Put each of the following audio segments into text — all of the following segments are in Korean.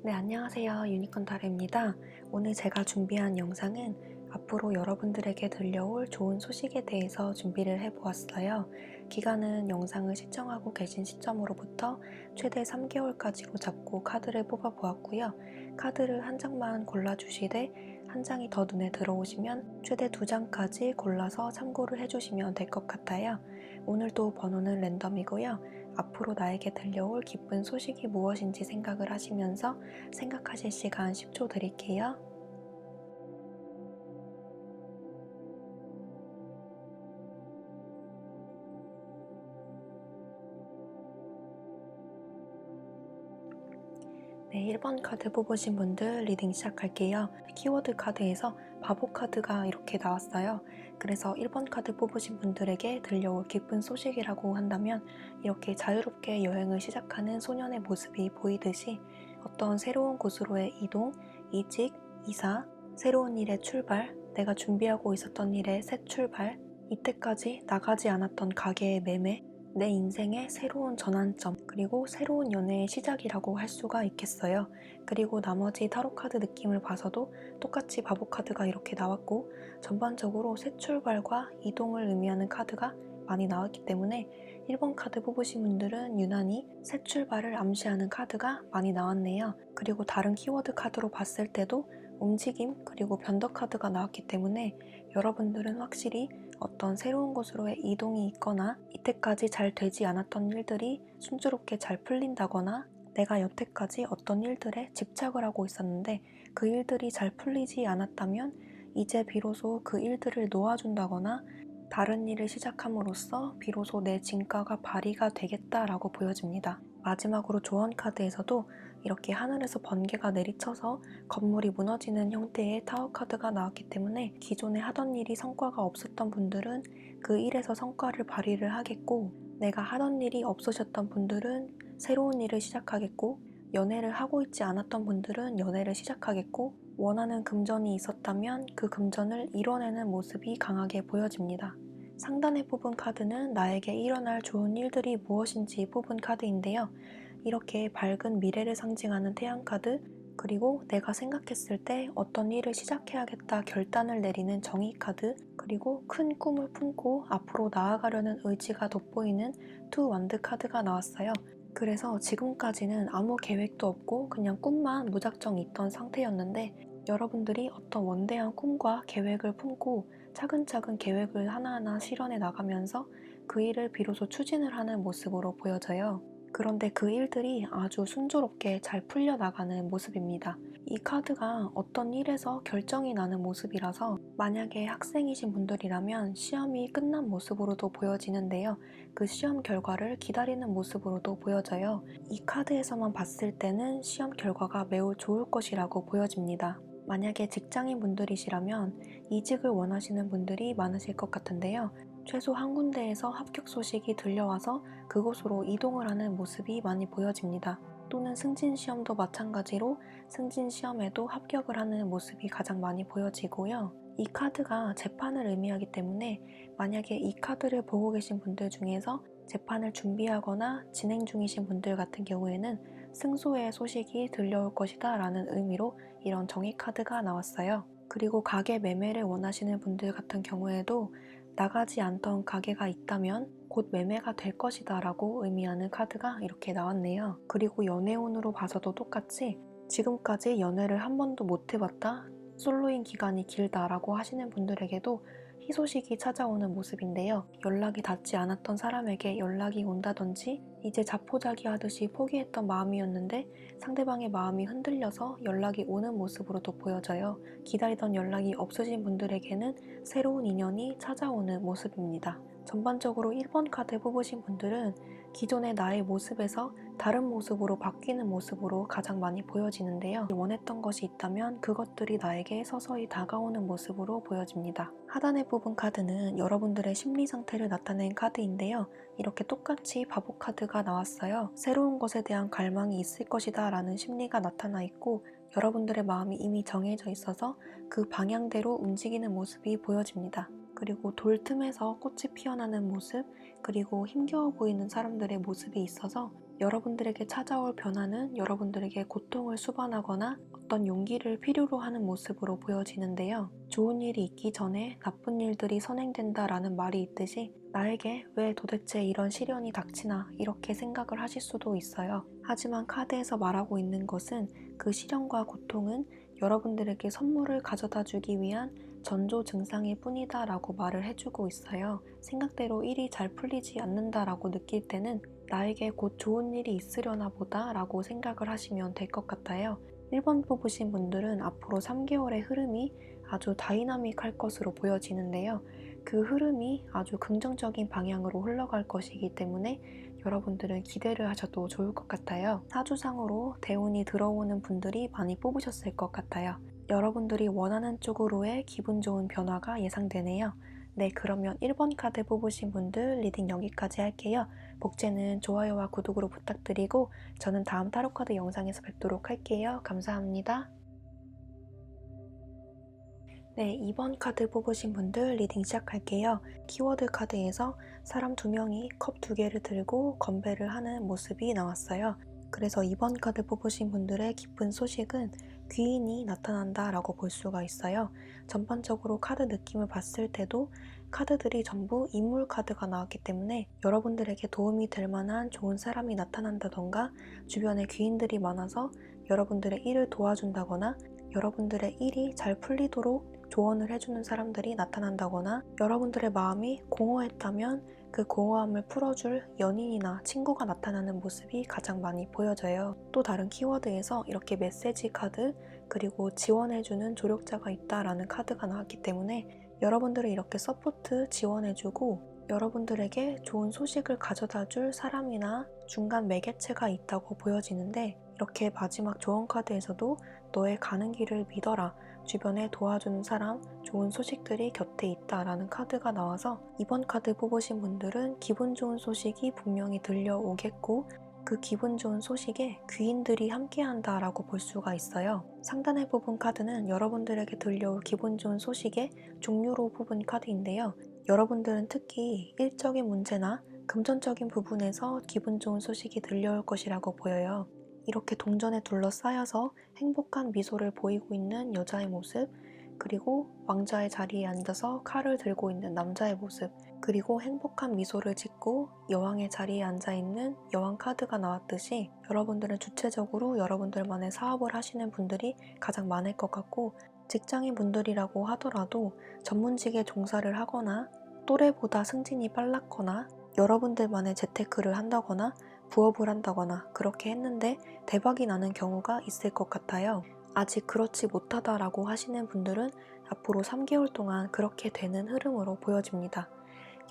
네, 안녕하세요. 유니콘 타로입니다. 오늘 제가 준비한 영상은 앞으로 여러분들에게 들려올 좋은 소식에 대해서 준비를 해보았어요. 기간은 영상을 시청하고 계신 시점으로부터 최대 3개월까지로 잡고 카드를 뽑아보았고요. 카드를 한 장만 골라주시되 한 장이 더 눈에 들어오시면 최대 2장까지 골라서 참고를 해주시면 될 것 같아요. 오늘도 번호는 랜덤이고요. 앞으로 나에게 들려올 기쁜 소식이 무엇인지 생각을 하시면서 생각하실 시간 10초 드릴게요. 네, 1번 카드 뽑으신 분들 리딩 시작할게요. 키워드 카드에서 바보 카드가 이렇게 나왔어요. 그래서 1번 카드 뽑으신 분들에게 들려올 기쁜 소식이라고 한다면 이렇게 자유롭게 여행을 시작하는 소년의 모습이 보이듯이 어떤 새로운 곳으로의 이동, 이직, 이사, 새로운 일의 출발, 내가 준비하고 있었던 일의 새 출발, 이때까지 나가지 않았던 가게의 매매, 내 인생의 새로운 전환점, 그리고 새로운 연애의 시작이라고 할 수가 있겠어요. 그리고 나머지 타로 카드 느낌을 봐서도 똑같이 바보 카드가 이렇게 나왔고 전반적으로 새 출발과 이동을 의미하는 카드가 많이 나왔기 때문에 1번 카드 뽑으신 분들은 유난히 새 출발을 암시하는 카드가 많이 나왔네요. 그리고 다른 키워드 카드로 봤을 때도 움직임 그리고 변덕 카드가 나왔기 때문에 여러분들은 확실히 어떤 새로운 곳으로의 이동이 있거나 이때까지 잘 되지 않았던 일들이 순조롭게 잘 풀린다거나 내가 여태까지 어떤 일들에 집착을 하고 있었는데 그 일들이 잘 풀리지 않았다면 이제 비로소 그 일들을 놓아준다거나 다른 일을 시작함으로써 비로소 내 진가가 발휘가 되겠다라고 보여집니다. 마지막으로 조언 카드에서도 이렇게 하늘에서 번개가 내리쳐서 건물이 무너지는 형태의 타워 카드가 나왔기 때문에 기존에 하던 일이 성과가 없었던 분들은 그 일에서 성과를 발휘를 하겠고 내가 하던 일이 없으셨던 분들은 새로운 일을 시작하겠고 연애를 하고 있지 않았던 분들은 연애를 시작하겠고 원하는 금전이 있었다면 그 금전을 이뤄내는 모습이 강하게 보여집니다. 상단에 뽑은 카드는 나에게 일어날 좋은 일들이 무엇인지 뽑은 카드인데요. 이렇게 밝은 미래를 상징하는 태양 카드, 그리고 내가 생각했을 때 어떤 일을 시작해야겠다 결단을 내리는 정의 카드, 그리고 큰 꿈을 품고 앞으로 나아가려는 의지가 돋보이는 투 완드 카드가 나왔어요. 그래서 지금까지는 아무 계획도 없고 그냥 꿈만 무작정 있던 상태였는데 여러분들이 어떤 원대한 꿈과 계획을 품고 차근차근 계획을 하나하나 실현해 나가면서 그 일을 비로소 추진을 하는 모습으로 보여져요. 그런데 그 일들이 아주 순조롭게 잘 풀려나가는 모습입니다. 이 카드가 어떤 일에서 결정이 나는 모습이라서 만약에 학생이신 분들이라면 시험이 끝난 모습으로도 보여지는데요. 그 시험 결과를 기다리는 모습으로도 보여져요. 이 카드에서만 봤을 때는 시험 결과가 매우 좋을 것이라고 보여집니다. 만약에 직장인 분들이시라면 이직을 원하시는 분들이 많으실 것 같은데요. 최소 한 군데에서 합격 소식이 들려와서 그곳으로 이동을 하는 모습이 많이 보여집니다. 또는 승진 시험도 마찬가지로 승진 시험에도 합격을 하는 모습이 가장 많이 보여지고요. 이 카드가 재판을 의미하기 때문에 만약에 이 카드를 보고 계신 분들 중에서 재판을 준비하거나 진행 중이신 분들 같은 경우에는 승소의 소식이 들려올 것이다 라는 의미로 이런 정의 카드가 나왔어요. 그리고 가게 매매를 원하시는 분들 같은 경우에도 나가지 않던 가게가 있다면 곧 매매가 될 것이다 라고 의미하는 카드가 이렇게 나왔네요. 그리고 연애운으로 봐서도 똑같이 지금까지 연애를 한 번도 못 해봤다, 솔로인 기간이 길다 라고 하시는 분들에게도 희소식이 찾아오는 모습인데요. 연락이 닿지 않았던 사람에게 연락이 온다든지 이제 자포자기 하듯이 포기했던 마음이었는데 상대방의 마음이 흔들려서 연락이 오는 모습으로도 보여져요. 기다리던 연락이 없으신 분들에게는 새로운 인연이 찾아오는 모습입니다. 전반적으로 1번 카드 뽑으신 분들은 기존의 나의 모습에서 다른 모습으로 바뀌는 모습으로 가장 많이 보여지는데요. 원했던 것이 있다면 그것들이 나에게 서서히 다가오는 모습으로 보여집니다. 하단에 뽑은 카드는 여러분들의 심리 상태를 나타낸 카드인데요. 이렇게 똑같이 바보 카드가 나왔어요. 새로운 것에 대한 갈망이 있을 것이다 라는 심리가 나타나 있고 여러분들의 마음이 이미 정해져 있어서 그 방향대로 움직이는 모습이 보여집니다. 그리고 돌 틈에서 꽃이 피어나는 모습, 그리고 힘겨워 보이는 사람들의 모습이 있어서 여러분들에게 찾아올 변화는 여러분들에게 고통을 수반하거나 어떤 용기를 필요로 하는 모습으로 보여지는데요. 좋은 일이 있기 전에 나쁜 일들이 선행된다라는 말이 있듯이 나에게 왜 도대체 이런 시련이 닥치나 이렇게 생각을 하실 수도 있어요. 하지만 카드에서 말하고 있는 것은 그 시련과 고통은 여러분들에게 선물을 가져다 주기 위한 전조 증상일 뿐이다 라고 말을 해주고 있어요. 생각대로 일이 잘 풀리지 않는다라고 느낄 때는 나에게 곧 좋은 일이 있으려나 보다 라고 생각을 하시면 될 것 같아요. 1번 뽑으신 분들은 앞으로 3개월의 흐름이 아주 다이나믹할 것으로 보여지는데요. 그 흐름이 아주 긍정적인 방향으로 흘러갈 것이기 때문에 여러분들은 기대를 하셔도 좋을 것 같아요. 사주상으로 대운이 들어오는 분들이 많이 뽑으셨을 것 같아요. 여러분들이 원하는 쪽으로의 기분 좋은 변화가 예상되네요. 네, 그러면 1번 카드 뽑으신 분들 리딩 여기까지 할게요. 복제는 좋아요와 구독으로 부탁드리고 저는 다음 타로카드 영상에서 뵙도록 할게요. 감사합니다. 네, 2번 카드 뽑으신 분들 리딩 시작할게요. 키워드 카드에서 사람 2명이 컵 2개를 들고 건배를 하는 모습이 나왔어요. 그래서 2번 카드 뽑으신 분들의 기쁜 소식은 귀인이 나타난다 라고 볼 수가 있어요. 전반적으로 카드 느낌을 봤을 때도 카드들이 전부 인물 카드가 나왔기 때문에 여러분들에게 도움이 될 만한 좋은 사람이 나타난다던가 주변에 귀인들이 많아서 여러분들의 일을 도와준다거나 여러분들의 일이 잘 풀리도록 조언을 해주는 사람들이 나타난다거나 여러분들의 마음이 공허했다면 그 공허함을 풀어줄 연인이나 친구가 나타나는 모습이 가장 많이 보여져요. 또 다른 키워드에서 이렇게 메시지 카드 그리고 지원해주는 조력자가 있다라는 카드가 나왔기 때문에 여러분들을 이렇게 서포트 지원해주고 여러분들에게 좋은 소식을 가져다줄 사람이나 중간 매개체가 있다고 보여지는데 이렇게 마지막 조언 카드에서도 너의 가는 길을 믿어라. 주변에 도와주는 사람, 좋은 소식들이 곁에 있다라는 카드가 나와서 이번 카드 뽑으신 분들은 기분 좋은 소식이 분명히 들려오겠고 그 기분 좋은 소식에 귀인들이 함께한다 라고 볼 수가 있어요. 상단에 뽑은 카드는 여러분들에게 들려올 기분 좋은 소식의 종류로 뽑은 카드인데요. 여러분들은 특히 일적인 문제나 금전적인 부분에서 기분 좋은 소식이 들려올 것이라고 보여요. 이렇게 동전에 둘러싸여서 행복한 미소를 보이고 있는 여자의 모습, 그리고 왕자의 자리에 앉아서 칼을 들고 있는 남자의 모습, 그리고 행복한 미소를 짓고 여왕의 자리에 앉아있는 여왕 카드가 나왔듯이 여러분들은 주체적으로 여러분들만의 사업을 하시는 분들이 가장 많을 것 같고 직장인 분들이라고 하더라도 전문직에 종사를 하거나 또래보다 승진이 빨랐거나 여러분들만의 재테크를 한다거나 부업을 한다거나 그렇게 했는데 대박이 나는 경우가 있을 것 같아요. 아직 그렇지 못하다라고 하시는 분들은 앞으로 3개월 동안 그렇게 되는 흐름으로 보여집니다.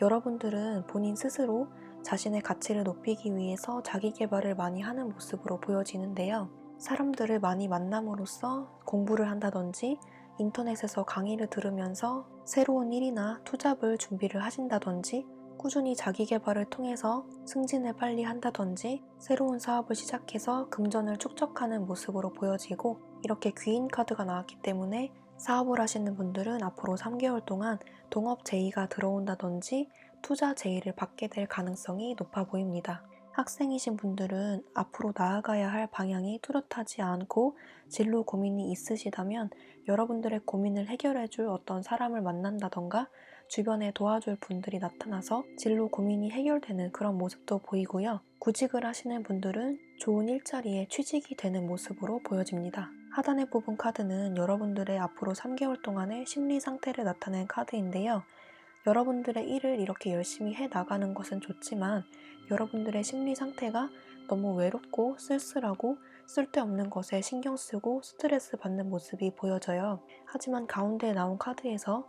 여러분들은 본인 스스로 자신의 가치를 높이기 위해서 자기 개발을 많이 하는 모습으로 보여지는데요. 사람들을 많이 만남으로써 공부를 한다든지 인터넷에서 강의를 들으면서 새로운 일이나 투잡을 준비를 하신다든지 꾸준히 자기 개발을 통해서 승진을 빨리 한다든지 새로운 사업을 시작해서 금전을 축적하는 모습으로 보여지고 이렇게 귀인 카드가 나왔기 때문에 사업을 하시는 분들은 앞으로 3개월 동안 동업 제의가 들어온다든지 투자 제의를 받게 될 가능성이 높아 보입니다. 학생이신 분들은 앞으로 나아가야 할 방향이 뚜렷하지 않고 진로 고민이 있으시다면 여러분들의 고민을 해결해줄 어떤 사람을 만난다던가 주변에 도와줄 분들이 나타나서 진로 고민이 해결되는 그런 모습도 보이고요. 구직을 하시는 분들은 좋은 일자리에 취직이 되는 모습으로 보여집니다. 하단에 뽑은 카드는 여러분들의 앞으로 3개월 동안의 심리 상태를 나타낸 카드인데요. 여러분들의 일을 이렇게 열심히 해 나가는 것은 좋지만 여러분들의 심리 상태가 너무 외롭고 쓸쓸하고 쓸데없는 것에 신경 쓰고 스트레스 받는 모습이 보여져요. 하지만 가운데 나온 카드에서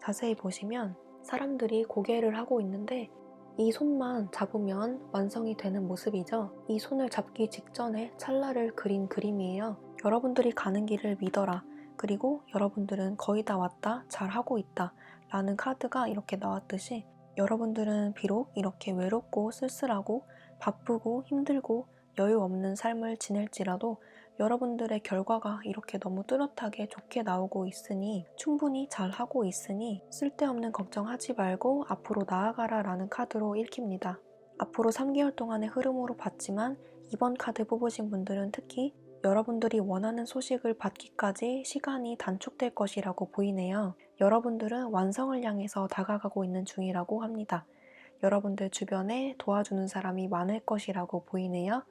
자세히 보시면 사람들이 고개를 하고 있는데 이 손만 잡으면 완성이 되는 모습이죠. 이 손을 잡기 직전에 찰나를 그린 그림이에요. 여러분들이 가는 길을 믿어라. 그리고 여러분들은 거의 다 왔다. 잘하고 있다. 라는 카드가 이렇게 나왔듯이 여러분들은 비록 이렇게 외롭고 쓸쓸하고 바쁘고 힘들고 여유 없는 삶을 지낼지라도 여러분들의 결과가 이렇게 너무 뚜렷하게 좋게 나오고 있으니 충분히 잘하고 있으니 쓸데없는 걱정하지 말고 앞으로 나아가라 라는 카드로 읽힙니다. 앞으로 3개월 동안의 흐름으로 봤지만 이번 카드 뽑으신 분들은 특히 여러분들이 원하는 소식을 받기까지 시간이 단축될 것이라고 보이네요. 여러분들은 완성을 향해서 다가가고 있는 중이라고 합니다. 여러분들 주변에 도와주는 사람이 많을 것이라고 보이네요.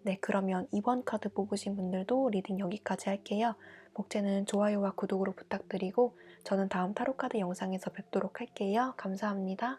네, 그러면 이번 카드 뽑으신 분들도 리딩 여기까지 할게요. 목재는 좋아요와 구독으로 부탁드리고 저는 다음 타로카드 영상에서 뵙도록 할게요. 감사합니다.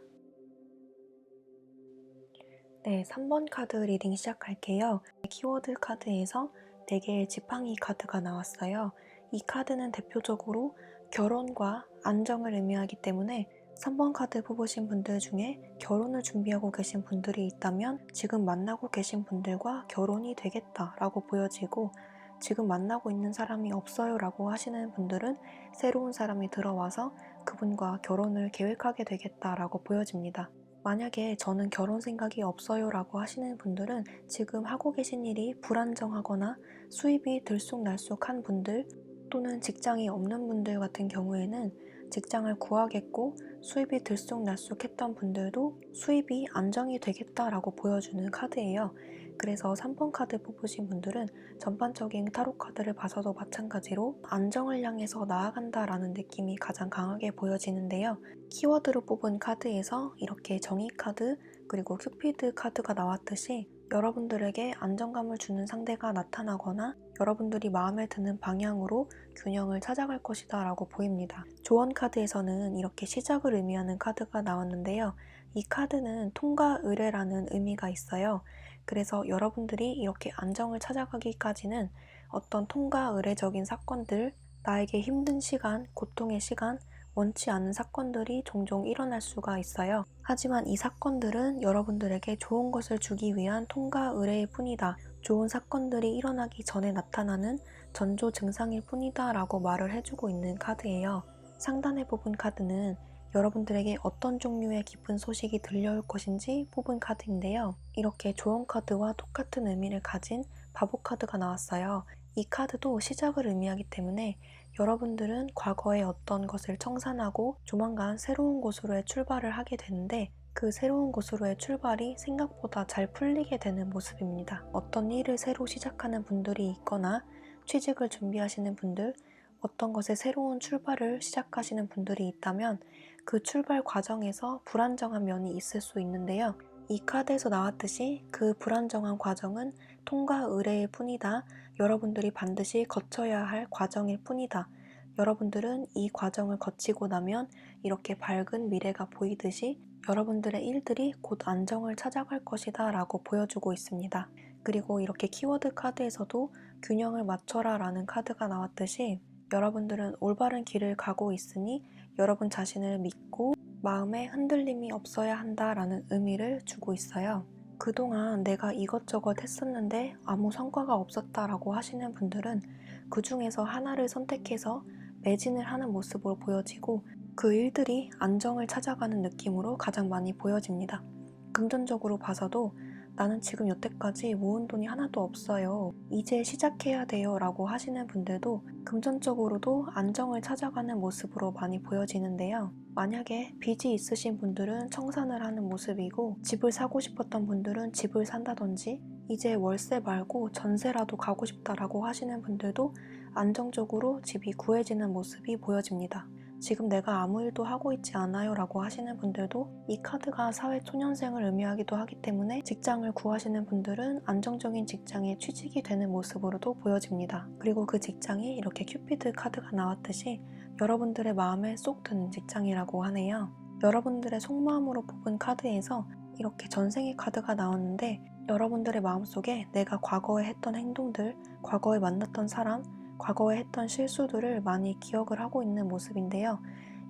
네, 3번 카드 리딩 시작할게요. 키워드 카드에서 4개의 지팡이 카드가 나왔어요. 이 카드는 대표적으로 결혼과 안정을 의미하기 때문에 3번 카드 뽑으신 분들 중에 결혼을 준비하고 계신 분들이 있다면 지금 만나고 계신 분들과 결혼이 되겠다라고 보여지고, 지금 만나고 있는 사람이 없어요 라고 하시는 분들은 새로운 사람이 들어와서 그분과 결혼을 계획하게 되겠다라고 보여집니다. 만약에 저는 결혼 생각이 없어요 라고 하시는 분들은 지금 하고 계신 일이 불안정하거나 수입이 들쑥날쑥한 분들, 또는 직장이 없는 분들 같은 경우에는 직장을 구하겠고 수입이 들쑥날쑥했던 분들도 수입이 안정이 되겠다라고 보여주는 카드예요. 그래서 3번 카드 뽑으신 분들은 전반적인 타로 카드를 봐서도 마찬가지로 안정을 향해서 나아간다라는 느낌이 가장 강하게 보여지는데요. 키워드로 뽑은 카드에서 이렇게 정의 카드 그리고 큐피드 카드가 나왔듯이 여러분들에게 안정감을 주는 상대가 나타나거나 여러분들이 마음에 드는 방향으로 균형을 찾아갈 것이다 라고 보입니다. 조언 카드에서는 이렇게 시작을 의미하는 카드가 나왔는데요. 이 카드는 통과 의례라는 의미가 있어요. 그래서 여러분들이 이렇게 안정을 찾아가기까지는 어떤 통과 의례적인 사건들, 나에게 힘든 시간, 고통의 시간, 원치 않은 사건들이 종종 일어날 수가 있어요. 하지만 이 사건들은 여러분들에게 좋은 것을 주기 위한 통과 의례일 뿐이다. 좋은 사건들이 일어나기 전에 나타나는 전조 증상일 뿐이다 라고 말을 해주고 있는 카드예요. 상단에 뽑은 카드는 여러분들에게 어떤 종류의 기쁜 소식이 들려올 것인지 뽑은 카드인데요. 이렇게 조언 카드와 똑같은 의미를 가진 바보 카드가 나왔어요. 이 카드도 시작을 의미하기 때문에 여러분들은 과거의 어떤 것을 청산하고 조만간 새로운 곳으로의 출발을 하게 되는데, 그 새로운 곳으로의 출발이 생각보다 잘 풀리게 되는 모습입니다. 어떤 일을 새로 시작하는 분들이 있거나 취직을 준비하시는 분들, 어떤 것에 새로운 출발을 시작하시는 분들이 있다면 그 출발 과정에서 불안정한 면이 있을 수 있는데요. 이 카드에서 나왔듯이 그 불안정한 과정은 통과 의례일 뿐이다. 여러분들이 반드시 거쳐야 할 과정일 뿐이다. 여러분들은 이 과정을 거치고 나면 이렇게 밝은 미래가 보이듯이 여러분들의 일들이 곧 안정을 찾아갈 것이다 라고 보여주고 있습니다. 그리고 이렇게 키워드 카드에서도 균형을 맞춰라 라는 카드가 나왔듯이 여러분들은 올바른 길을 가고 있으니 여러분 자신을 믿고 마음에 흔들림이 없어야 한다라는 의미를 주고 있어요. 그동안 내가 이것저것 했었는데 아무 성과가 없었다라고 하시는 분들은 그 중에서 하나를 선택해서 매진을 하는 모습으로 보여지고, 그 일들이 안정을 찾아가는 느낌으로 가장 많이 보여집니다. 금전적으로 봐서도 나는 지금 여태까지 모은 돈이 하나도 없어요. 이제 시작해야 돼요 라고 하시는 분들도 금전적으로도 안정을 찾아가는 모습으로 많이 보여지는데요. 만약에 빚이 있으신 분들은 청산을 하는 모습이고, 집을 사고 싶었던 분들은 집을 산다든지 이제 월세 말고 전세라도 가고 싶다라고 하시는 분들도 안정적으로 집이 구해지는 모습이 보여집니다. 지금 내가 아무 일도 하고 있지 않아요 라고 하시는 분들도 이 카드가 사회초년생을 의미하기도 하기 때문에 직장을 구하시는 분들은 안정적인 직장에 취직이 되는 모습으로도 보여집니다. 그리고 그 직장이 이렇게 큐피드 카드가 나왔듯이 여러분들의 마음에 쏙 드는 직장이라고 하네요. 여러분들의 속마음으로 뽑은 카드에서 이렇게 전생의 카드가 나왔는데, 여러분들의 마음속에 내가 과거에 했던 행동들, 과거에 만났던 사람, 과거에 했던 실수들을 많이 기억을 하고 있는 모습인데요.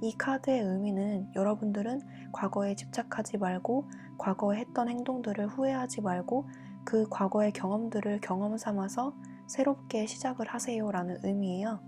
이 카드의 의미는 여러분들은 과거에 집착하지 말고 과거에 했던 행동들을 후회하지 말고 그 과거의 경험들을 경험 삼아서 새롭게 시작을 하세요 라는 의미예요.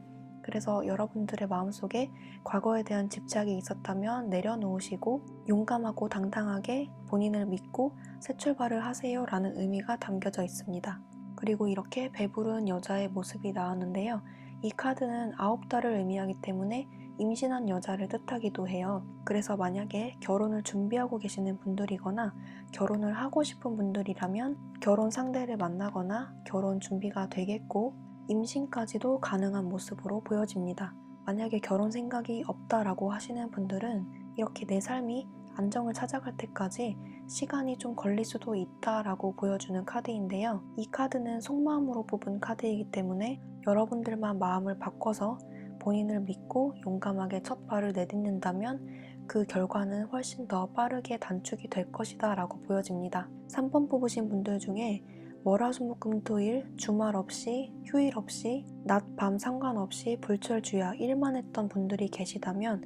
그래서 여러분들의 마음속에 과거에 대한 집착이 있었다면 내려놓으시고 용감하고 당당하게 본인을 믿고 새 출발을 하세요 라는 의미가 담겨져 있습니다. 그리고 이렇게 배부른 여자의 모습이 나왔는데요. 이 카드는 9달을 의미하기 때문에 임신한 여자를 뜻하기도 해요. 그래서 만약에 결혼을 준비하고 계시는 분들이거나 결혼을 하고 싶은 분들이라면 결혼 상대를 만나거나 결혼 준비가 되겠고 임신까지도 가능한 모습으로 보여집니다. 만약에 결혼 생각이 없다라고 하시는 분들은 이렇게 내 삶이 안정을 찾아갈 때까지 시간이 좀 걸릴 수도 있다라고 보여주는 카드인데요. 이 카드는 속마음으로 뽑은 카드이기 때문에 여러분들만 마음을 바꿔서 본인을 믿고 용감하게 첫 발을 내딛는다면 그 결과는 훨씬 더 빠르게 단축이 될 것이다 라고 보여집니다. 3번 뽑으신 분들 중에 월화수목금토일 주말 없이 휴일 없이 낮 밤 상관없이 불철주야 일만 했던 분들이 계시다면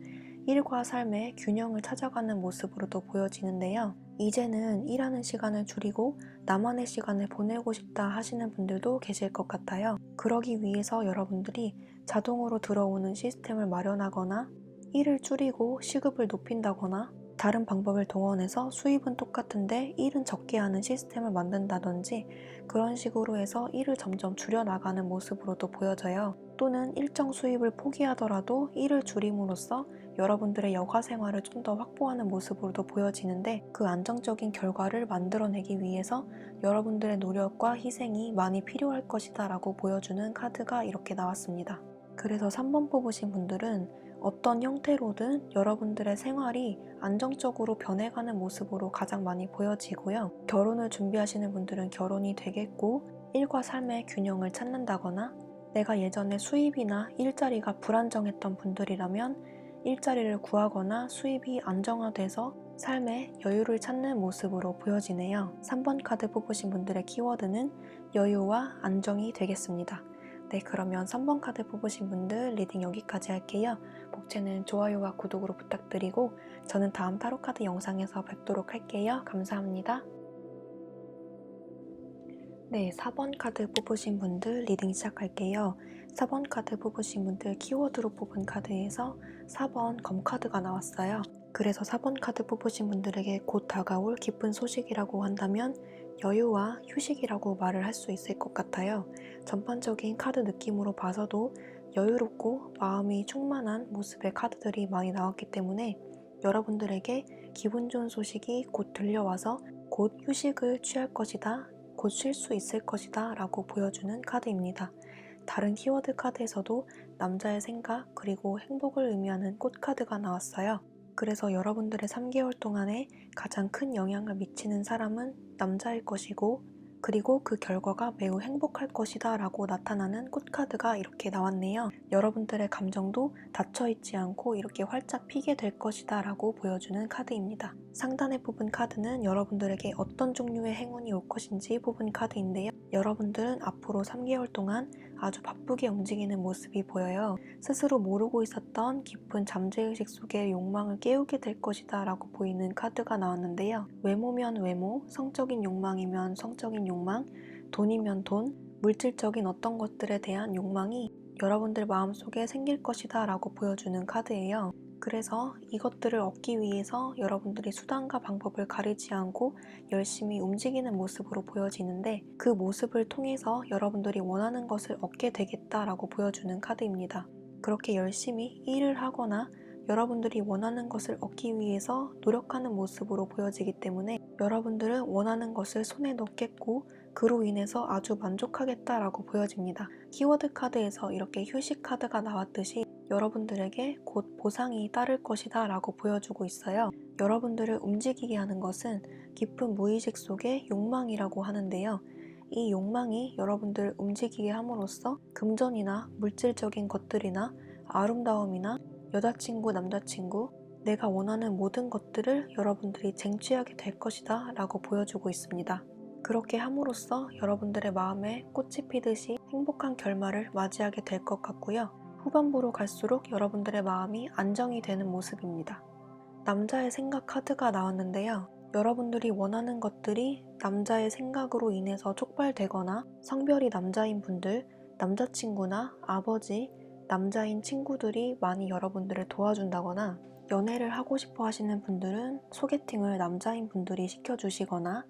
일과 삶의 균형을 찾아가는 모습으로도 보여지는데요. 이제는 일하는 시간을 줄이고 나만의 시간을 보내고 싶다 하시는 분들도 계실 것 같아요. 그러기 위해서 여러분들이 자동으로 들어오는 시스템을 마련하거나 일을 줄이고 시급을 높인다거나 다른 방법을 동원해서 수입은 똑같은데 일은 적게 하는 시스템을 만든다든지 그런 식으로 해서 일을 점점 줄여나가는 모습으로도 보여져요. 또는 일정 수입을 포기하더라도 일을 줄임으로써 여러분들의 여가 생활을 좀 더 확보하는 모습으로도 보여지는데 그 안정적인 결과를 만들어내기 위해서 여러분들의 노력과 희생이 많이 필요할 것이다 라고 보여주는 카드가 이렇게 나왔습니다. 그래서 3번 뽑으신 분들은 어떤 형태로든 여러분들의 생활이 안정적으로 변해가는 모습으로 가장 많이 보여지고요. 결혼을 준비하시는 분들은 결혼이 되겠고 일과 삶의 균형을 찾는다거나 내가 예전에 수입이나 일자리가 불안정했던 분들이라면 일자리를 구하거나 수입이 안정화돼서 삶의 여유를 찾는 모습으로 보여지네요. 3번 카드 뽑으신 분들의 키워드는 여유와 안정이 되겠습니다. 네, 그러면 3번 카드 뽑으신 분들 리딩 여기까지 할게요. 복채는 좋아요와 구독으로 부탁드리고 저는 다음 타로카드 영상에서 뵙도록 할게요. 감사합니다. 네, 4번 카드 뽑으신 분들 리딩 시작할게요. 4번 카드 뽑으신 분들 키워드로 뽑은 카드에서 4번 검카드가 나왔어요. 그래서 4번 카드 뽑으신 분들에게 곧 다가올 기쁜 소식이라고 한다면 여유와 휴식이라고 말을 할 수 있을 것 같아요. 전반적인 카드 느낌으로 봐서도 여유롭고 마음이 충만한 모습의 카드들이 많이 나왔기 때문에 여러분들에게 기분 좋은 소식이 곧 들려와서 곧 휴식을 취할 것이다, 곧 쉴 수 있을 것이다 라고 보여주는 카드입니다. 다른 키워드 카드에서도 남자의 생각 그리고 행복을 의미하는 꽃카드가 나왔어요. 그래서 여러분들의 3개월 동안에 가장 큰 영향을 미치는 사람은 남자일 것이고 그리고 그 결과가 매우 행복할 것이다 라고 나타나는 꽃카드가 이렇게 나왔네요. 여러분들의 감정도 닫혀있지 않고 이렇게 활짝 피게 될 것이다 라고 보여주는 카드입니다. 상단에 뽑은 카드는 여러분들에게 어떤 종류의 행운이 올 것인지 뽑은 카드인데요. 여러분들은 앞으로 3개월 동안 아주 바쁘게 움직이는 모습이 보여요. 스스로 모르고 있었던 깊은 잠재의식 속의 욕망을 깨우게 될 것이다 라고 보이는 카드가 나왔는데요. 외모면 외모, 성적인 욕망이면 성적인 욕망, 돈이면 돈, 물질적인 어떤 것들에 대한 욕망이 여러분들 마음속에 생길 것이다 라고 보여주는 카드예요. 그래서 이것들을 얻기 위해서 여러분들이 수단과 방법을 가리지 않고 열심히 움직이는 모습으로 보여지는데 그 모습을 통해서 여러분들이 원하는 것을 얻게 되겠다라고 보여주는 카드입니다. 그렇게 열심히 일을 하거나 여러분들이 원하는 것을 얻기 위해서 노력하는 모습으로 보여지기 때문에 여러분들은 원하는 것을 손에 넣겠고 그로 인해서 아주 만족하겠다라고 보여집니다. 키워드 카드에서 이렇게 휴식 카드가 나왔듯이 여러분들에게 곧 보상이 따를 것이다 라고 보여주고 있어요. 여러분들을 움직이게 하는 것은 깊은 무의식 속의 욕망이라고 하는데요. 이 욕망이 여러분들을 움직이게 함으로써 금전이나 물질적인 것들이나 아름다움이나 여자친구, 남자친구, 내가 원하는 모든 것들을 여러분들이 쟁취하게 될 것이다 라고 보여주고 있습니다. 그렇게 함으로써 여러분들의 마음에 꽃이 피듯이 행복한 결말을 맞이하게 될 것 같고요. 후반부로 갈수록 여러분들의 마음이 안정이 되는 모습입니다. 남자의 생각 카드가 나왔는데요. 여러분들이 원하는 것들이 남자의 생각으로 인해서 촉발되거나 성별이 남자인 분들, 남자친구나 아버지, 남자인 친구들이 많이 여러분들을 도와준다거나 연애를 하고 싶어 하시는 분들은 소개팅을 남자인 분들이 시켜주시거나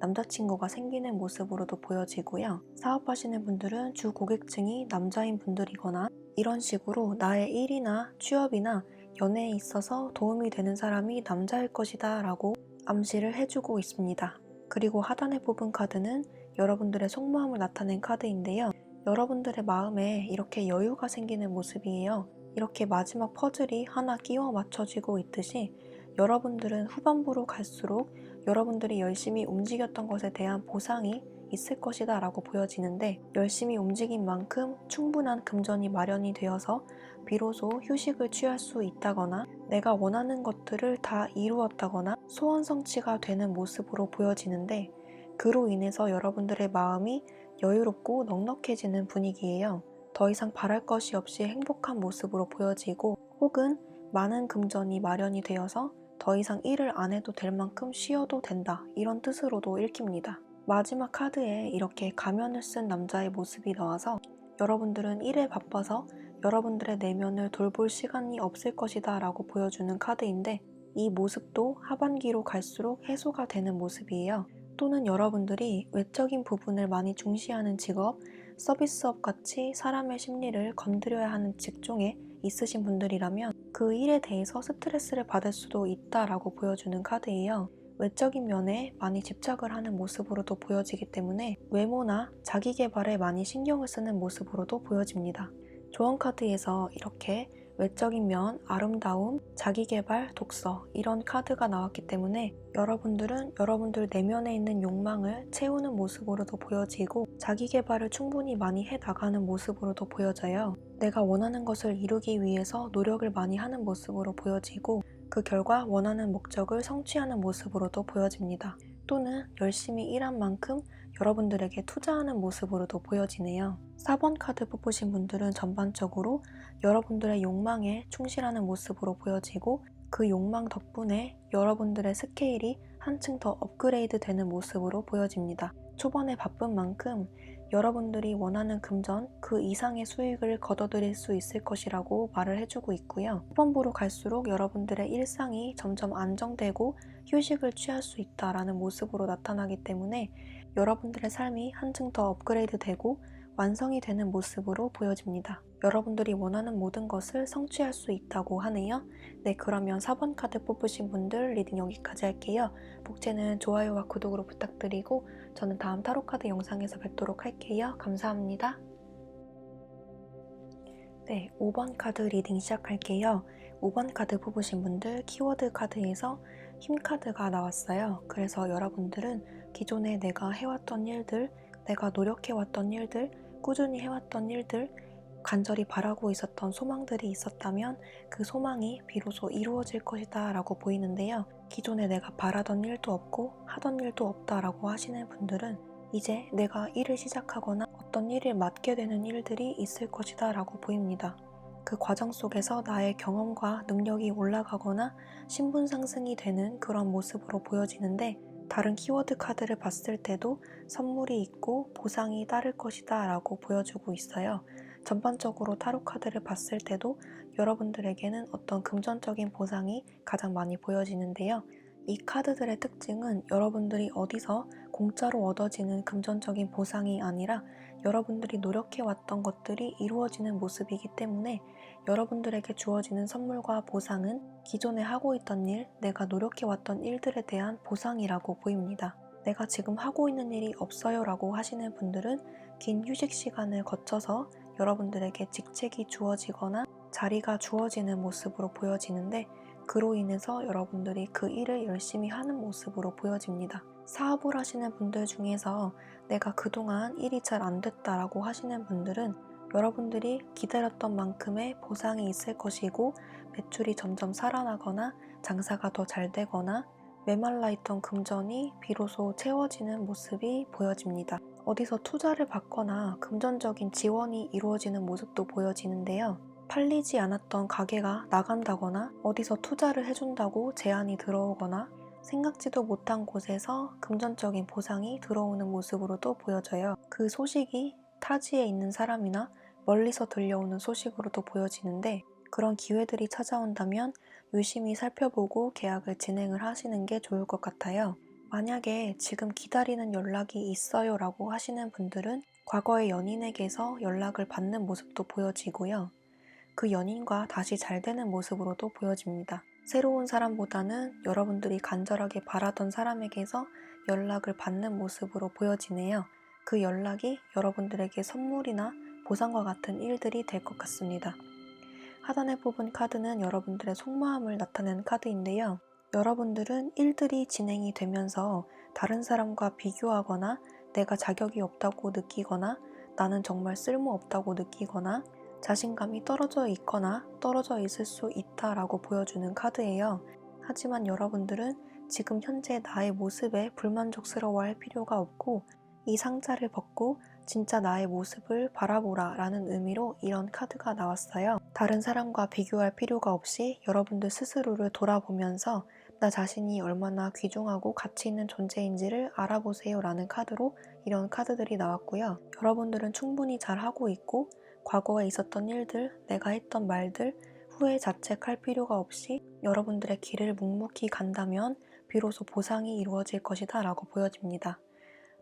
남자친구가 생기는 모습으로도 보여지고요. 사업하시는 분들은 주 고객층이 남자인 분들이거나 이런 식으로 나의 일이나 취업이나 연애에 있어서 도움이 되는 사람이 남자일 것이다 라고 암시를 해주고 있습니다. 그리고 하단에 뽑은 카드는 여러분들의 속마음을 나타낸 카드인데요. 여러분들의 마음에 이렇게 여유가 생기는 모습이에요. 이렇게 마지막 퍼즐이 하나 끼워 맞춰지고 있듯이 여러분들은 후반부로 갈수록 여러분들이 열심히 움직였던 것에 대한 보상이 있을 것이다 라고 보여지는데, 열심히 움직인 만큼 충분한 금전이 마련이 되어서 비로소 휴식을 취할 수 있다거나 내가 원하는 것들을 다 이루었다거나 소원 성취가 되는 모습으로 보여지는데, 그로 인해서 여러분들의 마음이 여유롭고 넉넉해지는 분위기예요. 더 이상 바랄 것이 없이 행복한 모습으로 보여지고, 혹은 많은 금전이 마련이 되어서 더 이상 일을 안 해도 될 만큼 쉬어도 된다, 이런 뜻으로도 읽힙니다. 마지막 카드에 이렇게 가면을 쓴 남자의 모습이 나와서 여러분들은 일에 바빠서 여러분들의 내면을 돌볼 시간이 없을 것이다 라고 보여주는 카드인데, 이 모습도 하반기로 갈수록 해소가 되는 모습이에요. 또는 여러분들이 외적인 부분을 많이 중시하는 직업, 서비스업 같이 사람의 심리를 건드려야 하는 직종에 있으신 분들이라면 그 일에 대해서 스트레스를 받을 수도 있다라고 보여주는 카드예요. 외적인 면에 많이 집착을 하는 모습으로도 보여지기 때문에 외모나 자기 개발에 많이 신경을 쓰는 모습으로도 보여집니다. 조언 카드에서 이렇게 외적인 면, 아름다움, 자기 개발, 독서 이런 카드가 나왔기 때문에 여러분들은 여러분들 내면에 있는 욕망을 채우는 모습으로도 보여지고 자기 개발을 충분히 많이 해 나가는 모습으로도 보여져요. 내가 원하는 것을 이루기 위해서 노력을 많이 하는 모습으로 보여지고 그 결과 원하는 목적을 성취하는 모습으로도 보여집니다. 또는 열심히 일한 만큼 여러분들에게 투자하는 모습으로도 보여지네요. 4번 카드 뽑으신 분들은 전반적으로 여러분들의 욕망에 충실하는 모습으로 보여지고 그 욕망 덕분에 여러분들의 스케일이 한층 더 업그레이드 되는 모습으로 보여집니다. 초반에 바쁜 만큼 여러분들이 원하는 금전 그 이상의 수익을 거둬들일 수 있을 것이라고 말을 해주고 있고요. 후반부로 갈수록 여러분들의 일상이 점점 안정되고 휴식을 취할 수 있다라는 모습으로 나타나기 때문에 여러분들의 삶이 한층 더 업그레이드 되고 완성이 되는 모습으로 보여집니다. 여러분들이 원하는 모든 것을 성취할 수 있다고 하네요. 네, 그러면 4번 카드 뽑으신 분들 리딩 여기까지 할게요. 복채는 좋아요와 구독으로 부탁드리고 저는 다음 타로 카드 영상에서 뵙도록 할게요. 감사합니다. 네, 5번 카드 리딩 시작할게요. 5번 카드 뽑으신 분들 키워드 카드에서 힘 카드가 나왔어요. 그래서 여러분들은 기존에 내가 해왔던 일들, 내가 노력해왔던 일들, 꾸준히 해왔던 일들, 간절히 바라고 있었던 소망들이 있었다면 그 소망이 비로소 이루어질 것이다 라고 보이는데요. 기존에 내가 바라던 일도 없고 하던 일도 없다 라고 하시는 분들은 이제 내가 일을 시작하거나 어떤 일을 맡게 되는 일들이 있을 것이다 라고 보입니다. 그 과정 속에서 나의 경험과 능력이 올라가거나 신분 상승이 되는 그런 모습으로 보여지는데, 다른 키워드 카드를 봤을 때도 선물이 있고 보상이 따를 것이다 라고 보여주고 있어요. 전반적으로 타로 카드를 봤을 때도 여러분들에게는 어떤 금전적인 보상이 가장 많이 보여지는데요. 이 카드들의 특징은 여러분들이 어디서 공짜로 얻어지는 금전적인 보상이 아니라 여러분들이 노력해왔던 것들이 이루어지는 모습이기 때문에 여러분들에게 주어지는 선물과 보상은 기존에 하고 있던 일, 내가 노력해왔던 일들에 대한 보상이라고 보입니다. 내가 지금 하고 있는 일이 없어요 라고 하시는 분들은 긴 휴식 시간을 거쳐서 여러분들에게 직책이 주어지거나 자리가 주어지는 모습으로 보여지는데, 그로 인해서 여러분들이 그 일을 열심히 하는 모습으로 보여집니다. 사업을 하시는 분들 중에서 내가 그동안 일이 잘 안 됐다라고 하시는 분들은 여러분들이 기다렸던 만큼의 보상이 있을 것이고 매출이 점점 살아나거나 장사가 더 잘 되거나 메말라 있던 금전이 비로소 채워지는 모습이 보여집니다. 어디서 투자를 받거나 금전적인 지원이 이루어지는 모습도 보여지는데요. 팔리지 않았던 가게가 나간다거나 어디서 투자를 해준다고 제안이 들어오거나 생각지도 못한 곳에서 금전적인 보상이 들어오는 모습으로도 보여져요. 그 소식이 타지에 있는 사람이나 멀리서 들려오는 소식으로도 보여지는데, 그런 기회들이 찾아온다면 유심히 살펴보고 계약을 진행을 하시는 게 좋을 것 같아요. 만약에 지금 기다리는 연락이 있어요 라고 하시는 분들은 과거의 연인에게서 연락을 받는 모습도 보여지고요. 그 연인과 다시 잘 되는 모습으로도 보여집니다. 새로운 사람보다는 여러분들이 간절하게 바라던 사람에게서 연락을 받는 모습으로 보여지네요. 그 연락이 여러분들에게 선물이나 보상과 같은 일들이 될 것 같습니다. 하단에 뽑은 카드는 여러분들의 속마음을 나타내는 카드인데요. 여러분들은 일들이 진행이 되면서 다른 사람과 비교하거나 내가 자격이 없다고 느끼거나 나는 정말 쓸모없다고 느끼거나 자신감이 떨어져 있거나 떨어져 있을 수 있다라고 보여주는 카드예요. 하지만 여러분들은 지금 현재 나의 모습에 불만족스러워할 필요가 없고 이 상자를 벗고 진짜 나의 모습을 바라보라 라는 의미로 이런 카드가 나왔어요. 다른 사람과 비교할 필요가 없이 여러분들 스스로를 돌아보면서 나 자신이 얼마나 귀중하고 가치 있는 존재인지를 알아보세요 라는 카드로 이런 카드들이 나왔고요. 여러분들은 충분히 잘하고 있고 과거에 있었던 일들, 내가 했던 말들, 후회 자책할 필요가 없이 여러분들의 길을 묵묵히 간다면 비로소 보상이 이루어질 것이다 라고 보여집니다.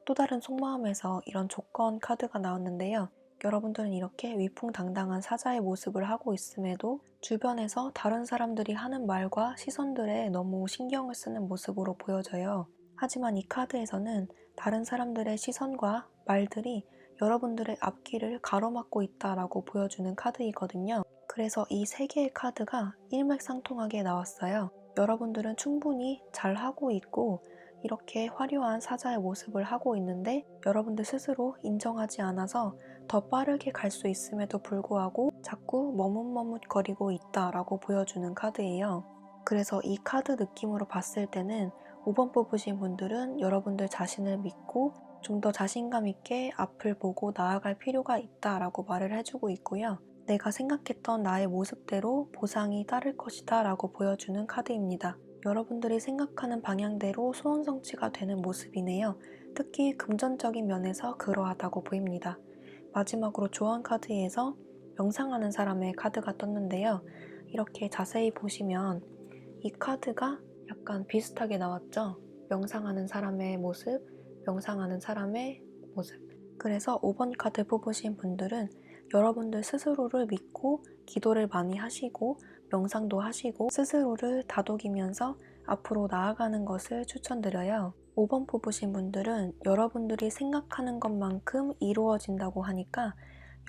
또 다른 속마음에서 이런 조건 카드가 나왔는데요. 여러분들은 이렇게 위풍당당한 사자의 모습을 하고 있음에도 주변에서 다른 사람들이 하는 말과 시선들에 너무 신경을 쓰는 모습으로 보여져요. 하지만 이 카드에서는 다른 사람들의 시선과 말들이 여러분들의 앞길을 가로막고 있다라고 보여주는 카드이거든요. 그래서 이 세 개의 카드가 일맥상통하게 나왔어요. 여러분들은 충분히 잘하고 있고 이렇게 화려한 사자의 모습을 하고 있는데 여러분들 스스로 인정하지 않아서 더 빠르게 갈 수 있음에도 불구하고 자꾸 머뭇머뭇거리고 있다라고 보여주는 카드예요. 그래서 이 카드 느낌으로 봤을 때는 5번 뽑으신 분들은 여러분들 자신을 믿고 좀 더 자신감 있게 앞을 보고 나아갈 필요가 있다라고 말을 해주고 있고요. 내가 생각했던 나의 모습대로 보상이 따를 것이다 라고 보여주는 카드입니다. 여러분들이 생각하는 방향대로 소원 성취가 되는 모습이네요. 특히 금전적인 면에서 그러하다고 보입니다. 마지막으로 조언 카드에서 명상하는 사람의 카드가 떴는데요. 이렇게 자세히 보시면 이 카드가 약간 비슷하게 나왔죠. 명상하는 사람의 모습, 명상하는 사람의 모습. 그래서 5번 카드 뽑으신 분들은 여러분들 스스로를 믿고 기도를 많이 하시고 명상도 하시고 스스로를 다독이면서 앞으로 나아가는 것을 추천드려요. 5번 뽑으신 분들은 여러분들이 생각하는 것만큼 이루어진다고 하니까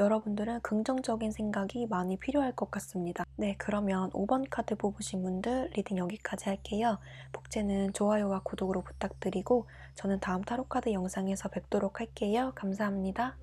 여러분들은 긍정적인 생각이 많이 필요할 것 같습니다. 네, 그러면 5번 카드 뽑으신 분들 리딩 여기까지 할게요. 복제는 좋아요와 구독으로 부탁드리고 저는 다음 타로카드 영상에서 뵙도록 할게요. 감사합니다.